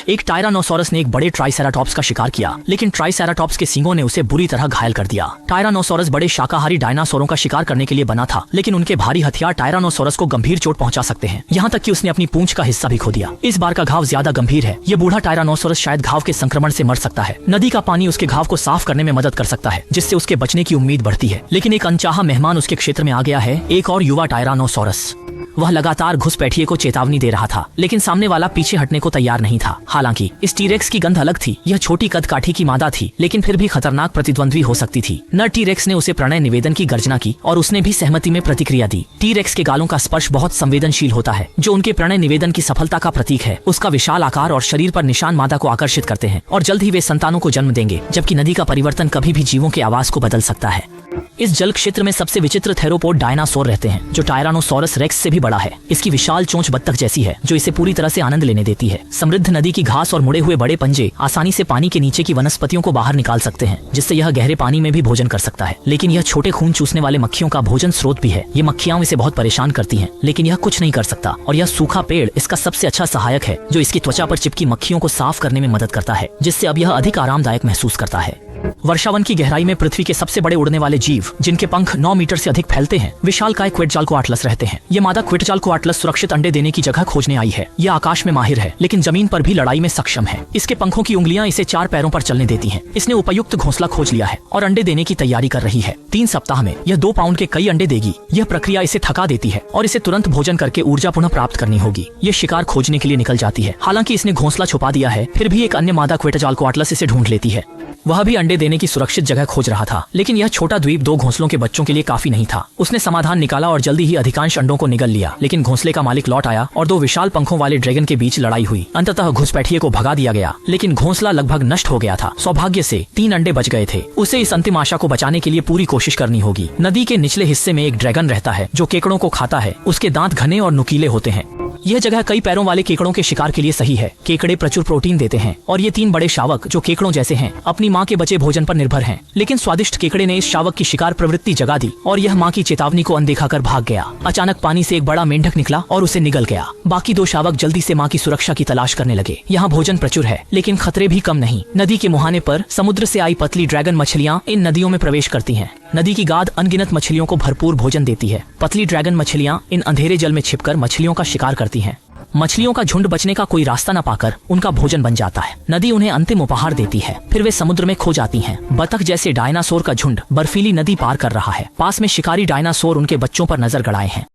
एक टायरानोसोरस ने एक बड़े ट्राइसेराटॉप्स का शिकार किया, लेकिन ट्राइसेराटॉप्स के सींगों ने उसे बुरी तरह घायल कर दिया। टायरानोसोरस बड़े शाकाहारी डायनासोरों का शिकार करने के लिए बना था, लेकिन उनके भारी हथियार टायरानोसोरस को गंभीर चोट पहुंचा सकते हैं, यहाँ तक कि उसने अपनी पूंछ का हिस्सा भी खो दिया। इस बार का घाव ज्यादा गंभीर है। ये बूढ़ा टायरानोसोरस शायद घाव के संक्रमण से मर सकता है। नदी का पानी उसके घाव को साफ करने में मदद कर सकता है, जिससे उसके बचने की उम्मीद बढ़ती है। लेकिन एक अनचाहा मेहमान उसके क्षेत्र में आ गया है, एक और युवा टायरानोसोरस। वह लगातार घुसपैठिए को चेतावनी दे रहा था, लेकिन सामने वाला पीछे हटने को तैयार नहीं था। हालांकि इस टीरेक्स की गंध अलग थी। यह छोटी कद काठी की मादा थी, लेकिन फिर भी खतरनाक प्रतिद्वंद्वी हो सकती थी। नर टीरेक्स ने उसे प्रणय निवेदन की गर्जना की और उसने भी सहमति में प्रतिक्रिया दी। टीरेक्स के गालों का स्पर्श बहुत संवेदनशील होता है, जो उनके प्रणय निवेदन की सफलता का प्रतीक है। उसका विशाल आकार और शरीर पर निशान मादा को आकर्षित करते हैं और जल्द ही वे संतानों को जन्म देंगे। जबकि नदी का परिवर्तन कभी भी जीवों के आवास को बदल सकता है। इस जल क्षेत्र में सबसे विचित्र थेरोपोड डायनासोर रहते हैं, जो टायरानोसोरस रेक्स से भी बड़ा है। इसकी विशाल चोंच बत्तख जैसी है, जो इसे पूरी तरह से आनंद लेने देती है। समृद्ध नदी की घास और मुड़े हुए बड़े पंजे आसानी से पानी के नीचे की वनस्पतियों को बाहर निकाल सकते हैं, जिससे यह गहरे पानी में भी भोजन कर सकता है। लेकिन यह छोटे खून चूसने वाले मक्खियों का भोजन स्रोत भी है। ये मक्खियां इसे बहुत परेशान करती हैं, लेकिन यह कुछ नहीं कर सकता। और यह सूखा पेड़ इसका सबसे अच्छा सहायक है, जो इसकी त्वचा पर चिपकी मक्खियों को साफ करने में मदद करता है, जिससे अब यह अधिक आरामदायक महसूस करता है। वर्षावन की गहराई में पृथ्वी के सबसे बड़े उड़ने वाले जीव, जिनके पंख 9 मीटर से अधिक फैलते हैं, विशालकाय क्वेटजाल्कोआटलस रहते हैं। ये मादा क्वेटजाल्कोआटलस सुरक्षित अंडे देने की जगह खोजने आई है। यह आकाश में माहिर है, लेकिन जमीन पर भी लड़ाई में सक्षम है। इसके पंखों की उंगलियां इसे 4 पैरों पर चलने देती हैं। इसने उपयुक्त घोंसला खोज लिया है और अंडे देने की तैयारी कर रही है। 3 सप्ताह में यह 2 पाउंड के कई अंडे देगी। यह प्रक्रिया इसे थका देती है और इसे तुरंत भोजन करके ऊर्जा पुनः प्राप्त करनी होगी। ये शिकार खोजने के लिए निकल जाती है। हालांकि इसने घोंसला छुपा दिया है, फिर भी एक अन्य मादा क्वेटजाल्कोआटलस इसे ढूंढ लेती है। वह भी अंडे देने की सुरक्षित जगह खोज रहा था, लेकिन यह छोटा द्वीप 2 घोंसलों के बच्चों के लिए काफी नहीं था। उसने समाधान निकाला और जल्दी ही अधिकांश अंडों को निगल लिया। लेकिन घोंसले का मालिक लौट आया और 2 विशाल पंखों वाले ड्रैगन के बीच लड़ाई हुई। अंततः घुसपैठिए को भगा दिया गया, लेकिन घोंसला लगभग नष्ट हो गया था। सौभाग्य से 3 अंडे बच गए थे। उसे इस अंतिम आशा को बचाने के लिए पूरी कोशिश करनी होगी। नदी के निचले हिस्से में एक ड्रैगन रहता है, जो केकड़ों को खाता है। उसके दांत घने और नुकीले होते हैं। यह जगह कई पैरों वाले केकड़ों के शिकार के लिए सही है। केकड़े प्रचुर प्रोटीन देते हैं और ये 3 बड़े शावक, जो केकड़ों जैसे हैं, अपनी माँ के बचे भोजन पर निर्भर हैं। लेकिन स्वादिष्ट केकड़े ने इस शावक की शिकार प्रवृत्ति जगा दी और यह माँ की चेतावनी को अनदेखा कर भाग गया। अचानक पानी से एक बड़ा मेंढक निकला और उसे निगल गया। बाकी 2 शावक जल्दी से माँ की सुरक्षा की तलाश करने लगे। यहाँ भोजन प्रचुर है, लेकिन खतरे भी कम नहीं। नदी के मुहाने पर समुद्र से आई पतली ड्रैगन मछलियाँ इन नदियों में प्रवेश करती हैं। नदी की गाद अनगिनत मछलियों को भरपूर भोजन देती है। पतली ड्रैगन मछलियाँ इन अंधेरे जल में छिपकर मछलियों का शिकार करती हैं। मछलियों का झुंड बचने का कोई रास्ता न पाकर उनका भोजन बन जाता है। नदी उन्हें अंतिम उपहार देती है, फिर वे समुद्र में खो जाती हैं। बतख जैसे डायनासोर का झुंड बर्फीली नदी पार कर रहा है। पास में शिकारी डायनासोर उनके बच्चों पर नजर गड़ाए हैं।